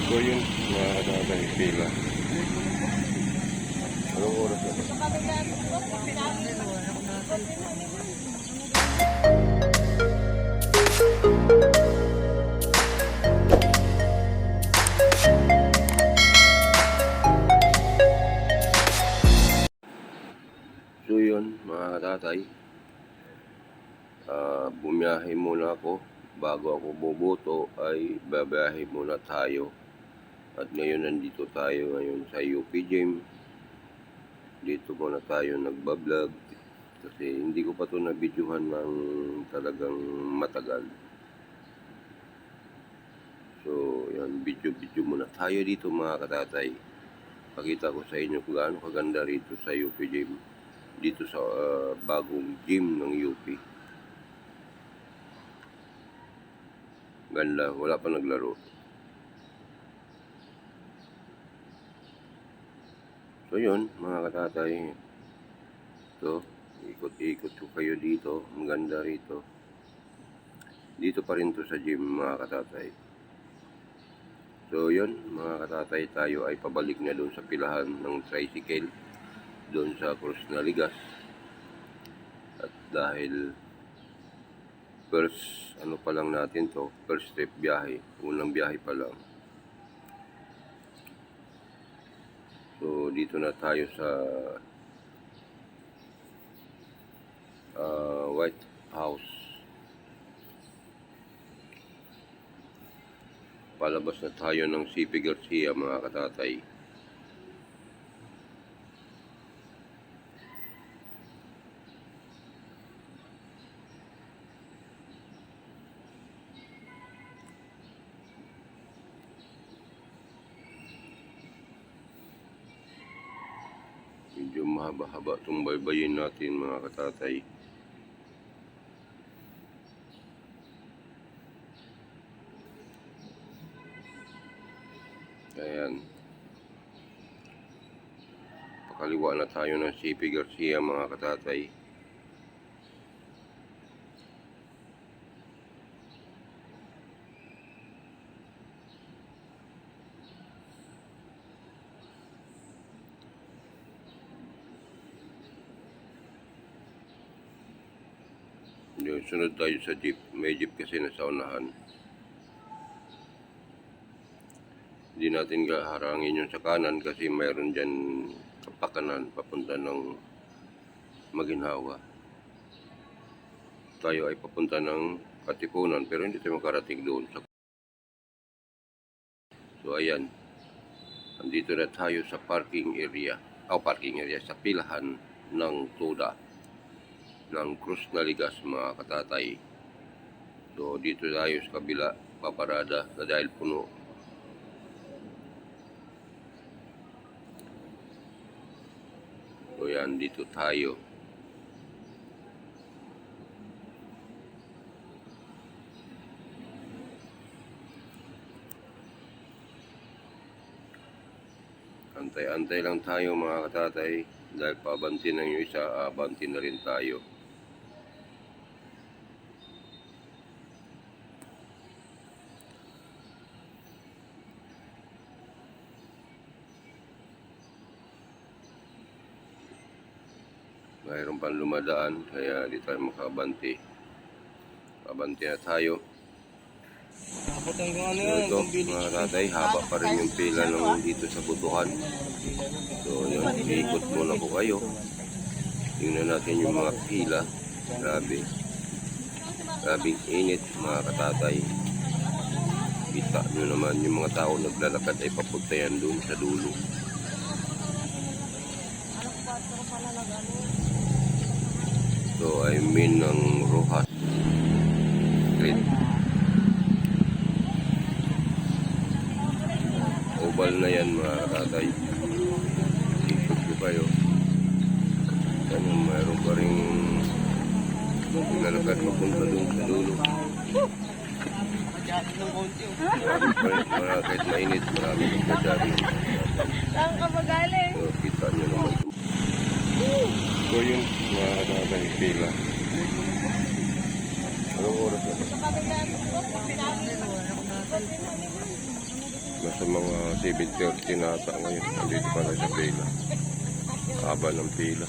So yun, mga tatay, pila. Anong oras na ba? So yun, mga tatay, bumiyahe muna ako. Bago ako bubuto ay babiyahe muna tayo. At ngayon nandito tayo ngayon sa UP Gym. Dito muna tayo nagbablog kasi hindi ko pa ito na-videohan ng talagang matagal. So yan, video muna tayo dito mga katatay. Pakita ko sa inyo kung gaano kaganda rito sa UP Gym. Dito sa bagong gym ng UP. Ganda, wala pa naglaro. So yun, mga katatay, ito, ikot-ikot ko kayo dito, ang ganda rito. Dito pa rin to sa gym, mga katatay. So yun, mga katatay, tayo ay pabalik na doon sa pilahan ng tricycle, doon sa Cruz Naligas. At dahil first, ano pa lang natin to, first trip biyahe, unang biyahe pa lang. So dito na tayo sa White House. Palabas na tayo ng CP Garcia, mga katatay. Medyo mahaba-haba itong baybayin natin, mga katatay. Ayan. Pakaliwa na tayo ng CP Garcia, mga katatay. Sunod tayo sa jeep. May jeep kasi nasa unahan. Hindi natin haharangin yung sa kanan kasi mayroon dyan kapakanan papunta ng Maginhawa. Tayo ay papunta ng Katipunan pero hindi tayo makarating doon. So ayan, andito na tayo sa parking area. Sa pilahan ng Toda ng Cruz Naligas, mga katatay. So dito tayo sa kabila paparada na dahil puno. So yan, dito tayo. Antay-antay lang tayo, mga katatay. Dahil pabanti na yung isa, abanti na rin tayo. Mayroon pang lumadaan, kaya di tayo makabanti. Abanti na tayo. So ito, mga tatay, haba pa rin yung pila ng dito sa butuhan. So yun, iikot muna po kayo. Tingnan natin yung mga pila. Grabe. Grabing init, mga katatay. Kita nyo naman yung mga tao naglalakad ay papunta yan doon sa dulo. So I mean ng Rojas Street. Oval na yan, mga katatay. Ikot ko kayo. Yan, mayroon pa rin naglalakad papunta doon sa dulo. Kahit mainit, marami kong kadyari. Saan ka magaling? So kita nyo naman. So yun, mga katatay, pila. Anong oras na ba? Nasa mga 7:30 na ata ngayon. Nandito pa na sa pila. Haba ng pila.